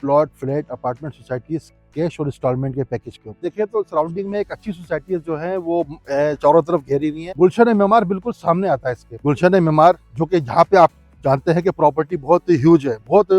Plot, flat, apartment, societies cash और instalment के package के ऊपर। देखिए तो सराउंडिंग में एक अच्छी सोसाइटी जो है वो चारों तरफ घेरी हुई है। गुलशन मेमार बिल्कुल सामने आता है इसके। गुलशन मेमार जो कि जहाँ पे आप जानते हैं कि प्रॉपर्टी बहुत ह्यूज है, बहुत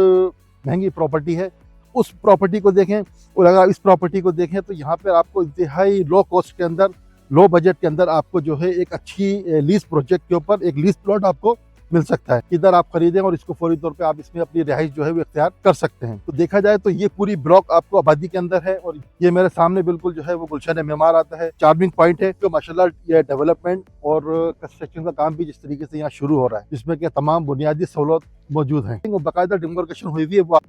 महंगी प्रॉपर्टी है। उस प्रॉपर्टी को देखें और अगर इस प्रॉपर्टी को देखें तो यहाँ पे आपको इंतहाई लो कॉस्ट के अंदर, लो बजट के अंदर आपको जो है एक अच्छी लीज प्रोजेक्ट के ऊपर एक लीज प्लॉट आपको मिल सकता है। इधर आप खरीदें और इसको फौरी तौर पे आप इसमें अपनी रिहाइश जो है वो इख्तियार कर सकते हैं। तो देखा जाए तो ये पूरी ब्लॉक आपको आबादी के अंदर है और ये मेरे सामने बिल्कुल जो है वो गुलशन मेमार आता है। चार्मिंग पॉइंट है जो माशाल्लाह ये डेवलपमेंट और कंस्ट्रक्शन का काम भी जिस तरीके से यहाँ शुरू हो रहा है, जिसमें कि तमाम बुनियादी सहूलत मौजूद है, बाकायदा डिमोर्केशन हुई हुई है।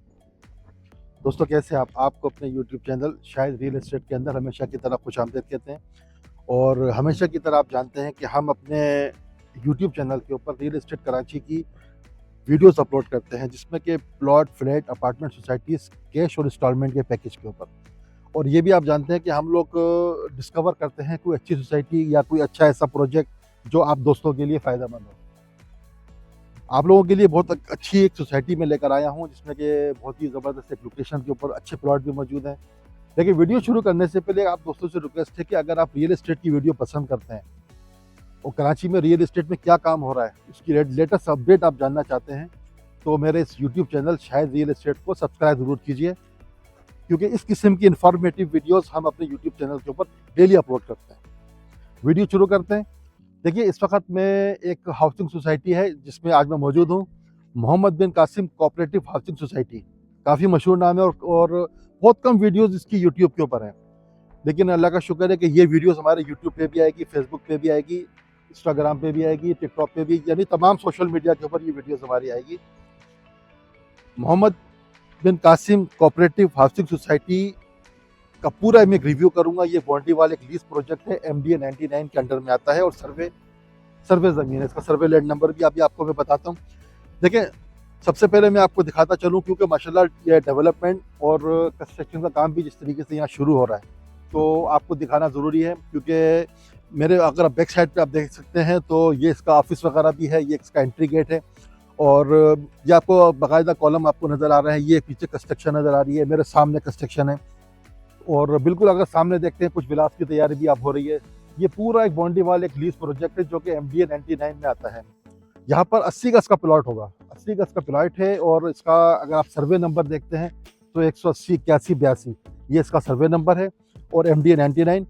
दोस्तों कैसे आपको अपने यूट्यूब चैनल शायद रियल एस्टेट के अंदर हमेशा की तरह खुशामदीद कहते हैं। और हमेशा की तरह आप जानते हैं कि हम अपने यूट्यूब चैनल के ऊपर रियल एस्टेट कराची की वीडियोस अपलोड करते हैं, जिसमें कि plot, flat, apartment, societies cash और इंस्टॉलमेंट के पैकेज के ऊपर। और ये भी आप जानते हैं कि हम लोग डिस्कवर करते हैं कोई अच्छी सोसाइटी या कोई अच्छा ऐसा प्रोजेक्ट जो आप दोस्तों के लिए फ़ायदेमंद हो। आप लोगों के लिए बहुत अच्छी एक सोसाइटी में लेकर आया हूँ, जिसमें कि बहुत ही ज़बरदस्त एक लोकेशन के ऊपर अच्छे प्लॉट भी मौजूद हैं। लेकिन वीडियो शुरू करने से पहले आप दोस्तों से रिक्वेस्ट है कि अगर आप रियल एस्टेट की वीडियो पसंद करते हैं और कराची में रियल एस्टेट में क्या काम हो रहा है उसकी लेटेस्ट अपडेट आप जानना चाहते हैं, तो मेरे इस यूट्यूब चैनल शायद रियल एस्टेट को सब्सक्राइब ज़रूर कीजिए, क्योंकि इस किस्म की इंफॉर्मेटिव वीडियोस हम अपने यूट्यूब चैनल के ऊपर डेली अपलोड करते हैं। वीडियो शुरू करते हैं। देखिए इस वक्त में एक हाउसिंग सोसाइटी है जिसमें आज मैं मौजूद हूँ, मोहम्मद बिन कासिम कोऑपरेटिव हाउसिंग सोसाइटी। काफ़ी मशहूर नाम है और बहुत कम वीडियोस इसकी यूट्यूब के ऊपर हैं, लेकिन अल्लाह का शुक्र है कि ये वीडियोस हमारे यूट्यूब पे भी आएगी, फेसबुक पे भी आएगी, इंस्टाग्राम पे भी आएगी, टिकटॉक पे भी, यानी तमाम सोशल मीडिया के ऊपर ये वीडियोस हमारी आएगी। मोहम्मद बिन कासिम कोऑपरेटिव हाउसिंग सोसाइटी का पूरा मैं रिव्यू करूंगा। ये बॉन्डीवाल एक लीज प्रोजेक्ट है, MDA 99 के अंडर में आता है और सर्वे ज़मीन है। इसका सर्वे लैंड नंबर भी अभी आपको मैं बताता हूँ। देखिए सबसे पहले मैं आपको दिखाता चलूँ, क्योंकि माशाल्लाह ये डेवलपमेंट और कंस्ट्रक्शन का काम भी जिस तरीके से यहाँ शुरू हो रहा है तो आपको दिखाना ज़रूरी है। क्योंकि मेरे अगर आप बैक साइड पे आप देख सकते हैं तो ये इसका ऑफिस वगैरह भी है, ये इसका एंट्री गेट है और ये आपको बाकायदा कॉलम आपको नज़र आ रहा है। ये पीछे कंस्ट्रक्शन नज़र आ रही है, मेरे सामने कंस्ट्रक्शन है और बिल्कुल अगर सामने देखते हैं कुछ विलास की तैयारी भी आप हो रही है। ये पूरा एक बॉन्डीवाल एक लीज प्रोजेक्ट है जो कि MDA 99 में आता है। यहाँ पर 80 गज का प्लॉट होगा, 80 गज का प्लॉट है और इसका अगर आप सर्वे नंबर देखते हैं तो 180 81 82 ये इसका सर्वे नंबर है और MDA 99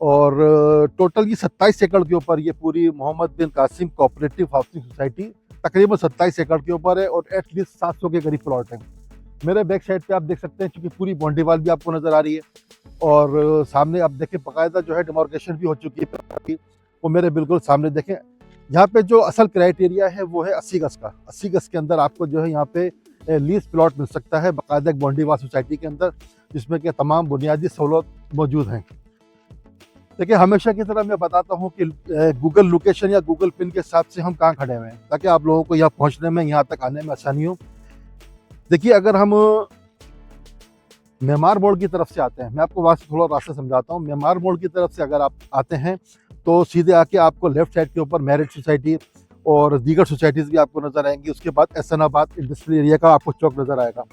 और टोटल ये 27 एकड़ के ऊपर ये पूरी मोहम्मद बिन कासिम कोऑपरेटिव हाउसिंग सोसाइटी तकरीबन 27 एकड़ के ऊपर है और एटलीस्ट 700 के करीब प्लॉट है। मेरे बैक साइड पे आप देख सकते हैं क्योंकि पूरी बॉन्डीवाल भी आपको नज़र आ रही है और सामने आप देखें बाकायदा जो है डिमार्केशन भी हो चुकी है। वो मेरे बिल्कुल सामने देखें, यहाँ पे जो असल क्राइटेरिया है वो है 80 गज का। 80 गज के अंदर आपको जो है यहाँ पे लीज प्लॉट मिल सकता है बाकायदा एक बॉन्डीवाल सोसाइटी के अंदर, जिसमें कि तमाम बुनियादी सहूलत मौजूद हैं। देखिए हमेशा की तरह मैं बताता हूँ कि गूगल लोकेशन या गूगल पिन के हिसाब से हम कहाँ खड़े हुए हैं, ताकि आप लोगों को यहाँ पहुँचने में, यहाँ तक आने में आसानी हो। देखिए अगर हम मेमार मोड़ की तरफ से आते हैं, मैं आपको वहाँ से थोड़ा रास्ता समझाता हूँ। मेमार मोड़ की तरफ से अगर आप आते हैं तो सीधे आके आपको लेफ्ट साइड के ऊपर मैरिट सोसाइटी और दीगर सोसाइटीज़ भी आपको नज़र आएंगी। उसके बाद एहसनाबाद इंडस्ट्रियल एरिया का आपको चौक नज़र आएगा।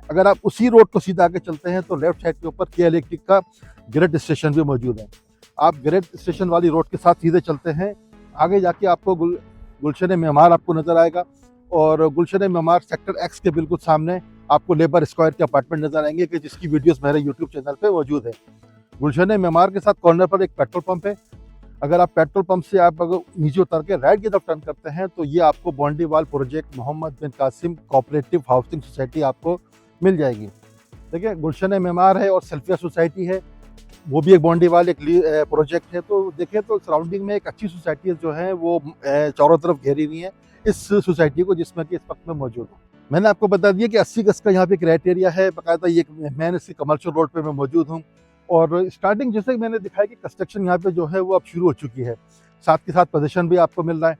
अगर आप उसी रोड को सीधा आके चलते हैं तो लेफ्ट साइड के ऊपर के इलेक्ट्रिक का ग्रेड स्टेशन भी मौजूद है। आप ग्रेड स्टेशन वाली रोड के साथ सीधे चलते हैं, आगे जाके आपको गुलशन मेमार आपको नज़र आएगा और गुलशन मेमार सेक्टर X के बिल्कुल सामने आपको लेबर स्क्वायर के अपार्टमेंट नज़र आएंगे कि जिसकी वीडियोस मेरे यूट्यूब चैनल पे मौजूद है। गुलशन मेमार के साथ कॉर्नर पर एक पेट्रोल पंप है। अगर आप पेट्रोल पंप से आप अगर नीचे उतर के राइट की तरफ टर्न करते हैं तो ये आपको बॉन्डीवाल प्रोजेक्ट मोहम्मद बिन कासिम कोऑपरेटिव हाउसिंग सोसाइटी आपको मिल जाएगी। देखिए गुलशन मेमार है और सेल्फिया सोसाइटी है, वो भी एक बॉन्डीवाल एक प्रोजेक्ट है। तो देखिए तो सराउंडिंग में एक अच्छी सोसाइटी जो है वो चारों तरफ घेरी हुई है इस सोसाइटी को, जिसमें कि इस वक्त में मौजूद हूँ। मैंने आपको बता दिया कि 80 गज का यहाँ पे क्राइटेरिया है बाकायदा। ये मैंने इसकी कमर्शियल रोड पे मैं मौजूद हूँ और स्टार्टिंग जैसे मैंने दिखाया कि कंस्ट्रक्शन यहाँ पे जो है वो अब शुरू हो चुकी है, साथ के साथ पोजीशन भी आपको मिल रहा है।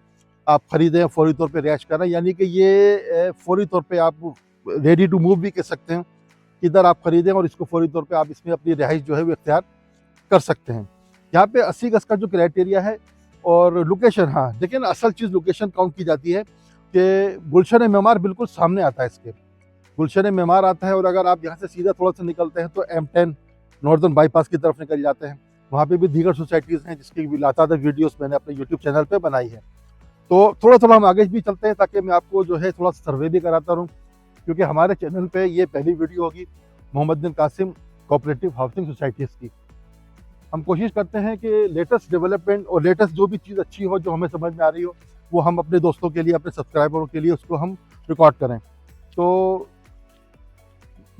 आप खरीदें फौरी तौर पे रिहाइश कर रहे हैं, यानी कि ये फौरी तौर पे आप रेडी टू मूव भी कह सकते हैं। इधर आप खरीदें और इसको फौरी तौर पे आप इसमें अपनी रिहाइश जो है वो इख्तियार कर सकते हैं। यहाँ पे 80 गज का जो क्राइटेरिया है और लोकेशन, हाँ देखिए ना, असल चीज़ लोकेशन काउंट की जाती है कि गुलशन मेमार बिल्कुल सामने आता है इसके। गुलशन मेमार आता है और अगर आप यहाँ से सीधा थोड़ा सा निकलते हैं तो M10 नॉर्दर्न बाईपास की तरफ निकल जाते हैं। वहाँ पे भी दीगर सोसाइटीज़ हैं जिसकी भी लातादार वीडियोस मैंने अपने यूट्यूब चैनल पे बनाई है। तो थोड़ा थोड़ा हम आगे भी चलते हैं ताकि मैं आपको जो है थोड़ा सर्वे भी कराता रहूँ, क्योंकि हमारे चैनल पे ये पहली वीडियो होगी मोहम्मद बिन कासिम कोऑपरेटिव हाउसिंग सोसाइटीज़ की। हम कोशिश करते हैं कि लेटेस्ट डेवलपमेंट और लेटेस्ट जो भी चीज़ अच्छी हो, जो हमें समझ में आ रही हो, वो हम अपने दोस्तों के लिए, अपने सब्सक्राइबरों के लिए उसको हम रिकॉर्ड करें। तो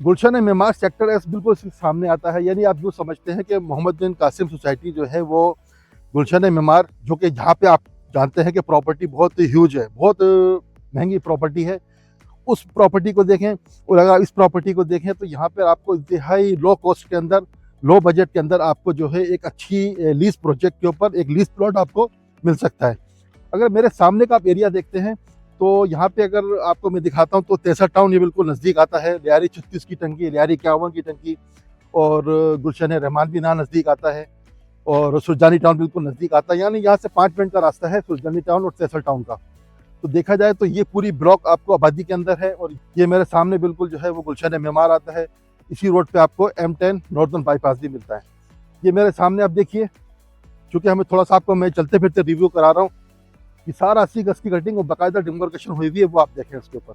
गुलशन मेमार सेक्टर एस बिल्कुल सामने आता है, यानी आप यूँ समझते हैं कि मोहम्मद बिन कासिम सोसाइटी जो है वो गुलशन मेमार, जो कि जहाँ पे आप जानते हैं कि प्रॉपर्टी बहुत ह्यूज है, बहुत महंगी प्रॉपर्टी है, उस प्रॉपर्टी को देखें और अगर इस प्रॉपर्टी को देखें तो यहाँ पर आपको इंतहाई लो कॉस्ट के अंदर, लो बजट के अंदर आपको जो है एक अच्छी लीज प्रोजेक्ट के ऊपर एक लीज प्लॉट आपको मिल सकता है। अगर मेरे सामने का आप एरिया देखते हैं तो यहाँ पे अगर आपको मैं दिखाता हूँ तो तेसर टाउन ये बिल्कुल नज़दीक आता है, लियारी 36 की टंकी, लियारी 51 की टंकी, और गुलशन रहमान भी ना नज़दीक आता है, और सुरजानी टाउन बिल्कुल नज़दीक आता है। यानी यहाँ से 5 मिनट का रास्ता है सुरजानी टाउन और तेसर टाउन का। तो देखा जाए तो ये पूरी ब्लॉक आपको आबादी के अंदर है, और ये मेरे सामने बिल्कुल जो है वो गुलशन मेमार आता है। इसी रोड पे आपको M10 नॉर्दर्न बाईपास भी मिलता है। ये मेरे सामने आप देखिए, चूँकि हमें थोड़ा सा आपको मैं चलते फिरते रिव्यू करा रहा हूँ, ये सारा 80 गज की कटिंग और बाकायदा डिमोर्केशन हुई हुई है, वो आप देखें उसके ऊपर।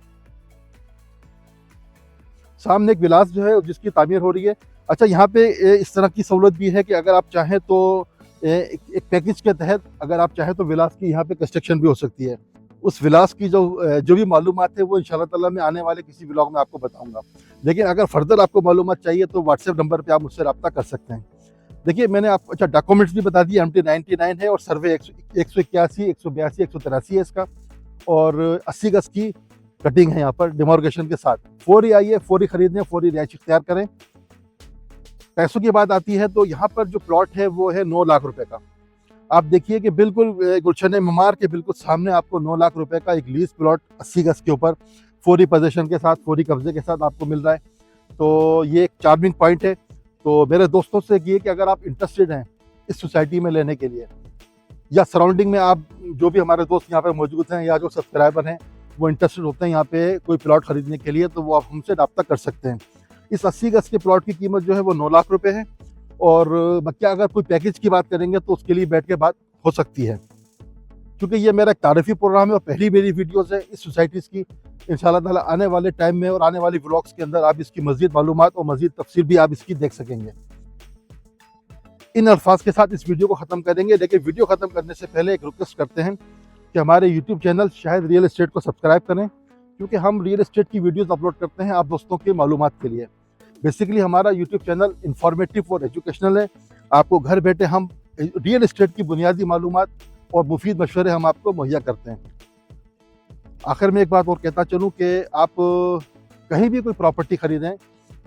सामने एक विलास जो है जिसकी तामीर हो रही है। अच्छा, यहाँ पे इस तरह की सहूलत भी है कि अगर आप चाहें तो एक पैकेज के तहत अगर आप चाहें तो विलास की यहाँ पे कंस्ट्रक्शन भी हो सकती है। उस विलास की जो भी मालूमात है वो इंशाल्लाह ताला मैं आने वाले किसी व्लॉग में आपको बताऊंगा। लेकिन अगर फर्दर आपको मालूमात चाहिए तो व्हाट्सएप नंबर पे आप मुझसे रब्ता कर सकते हैं। देखिए, मैंने आपको अच्छा डॉक्यूमेंट्स भी बता दिए, MT 99 है और सर्वे 181, 182, 183 है इसका, और 80 गज की कटिंग है यहाँ पर डिमोर्गेशन के साथ। फौरी आइए, फौरी खरीदने, फौरी रिहाइश इख्तियार करें। पैसों की बात आती है तो यहाँ पर जो प्लॉट है वो है 9 लाख रुपए का। आप देखिए कि बिल्कुल गुलशन मेमार के बिल्कुल सामने आपको 9 लाख रुपए का एक लीज प्लॉट 80 गज के ऊपर फौरी पोजीशन के साथ, फौरी कब्जे के साथ आपको मिल रहा है। तो ये एक चार्मिंग पॉइंट है। तो मेरे दोस्तों से ये कि अगर आप इंटरेस्टेड हैं इस सोसाइटी में लेने के लिए, या सराउंडिंग में आप जो भी हमारे दोस्त यहाँ पे मौजूद हैं या जो सब्सक्राइबर हैं वो इंटरेस्टेड होते हैं यहाँ पे कोई प्लॉट खरीदने के लिए, तो वो आप हमसे रब्ता कर सकते हैं। इस 80 गज के प्लॉट की कीमत जो है वो 9 लाख रुपए है, और क्या अगर कोई पैकेज की बात करेंगे तो उसके लिए बैठ के बात हो सकती है। क्योंकि ये मेरा एक तारीफी प्रोग्राम है और पहली मेरी वीडियोज़ है इस सोसाइटीज़ की। इंशाल्लाह ताला आने वाले टाइम में और आने वाली व्लॉग्स के अंदर आप इसकी मज़ीद मालूमात और मज़ीद तफसील भी आप इसकी देख सकेंगे। इन अल्फाज के साथ इस वीडियो को ख़त्म करेंगे, लेकिन वीडियो ख़त्म करने से पहले एक रिक्वेस्ट करते हैं कि हमारे यूट्यूब चैनल शायद रियल एस्टेट को सब्सक्राइब करें, क्योंकि हम रियल एस्टेट की वीडियोज़ अपलोड करते हैं आप दोस्तों के मालूमात के लिए। बेसिकली हमारा यूट्यूब चैनल इंफॉर्मेटिव और एजुकेशनल है। आपको घर बैठे हम रियल एस्टेट की बुनियादी मालूमात और मुफीद मशवरे हम आपको मुहैया करते हैं। आखिर में एक बात और कहता चलूँ कि आप कहीं भी कोई प्रॉपर्टी खरीदें,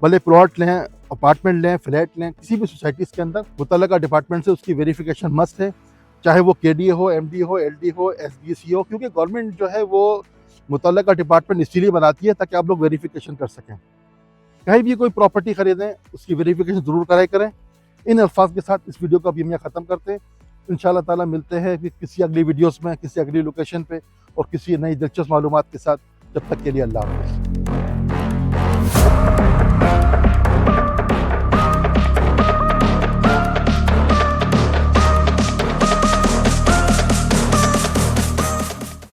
भले प्लॉट लें, अपार्टमेंट लें, फ्लैट लें, किसी भी सोसाइटीज़ के अंदर मुतल्लिका डिपार्टमेंट से उसकी वेरिफिकेशन मस्ट है, चाहे वो KDA हो, MD हो, LD हो, SDC हो, क्योंकि गवर्नमेंट जो है वो मुतल्लिका डिपार्टमेंट इसीलिए बनाती है ताकि आप लोग वेरिफिकेशन कर सकें। कहीं भी कोई प्रॉपर्टी खरीदें उसकी वेरिफिकेशन ज़रूर कराया करें। इन अल्फाज के साथ इस वीडियो को अब हम यहाँ ख़त्म करते हैं। इंशाल्लाह ताला मिलते हैं कि किसी अगली वीडियोस में, किसी अगली लोकेशन पे और किसी नई दिलचस्प मालूमात के साथ। जब तक के लिए अल्लाह हाफ़िज़।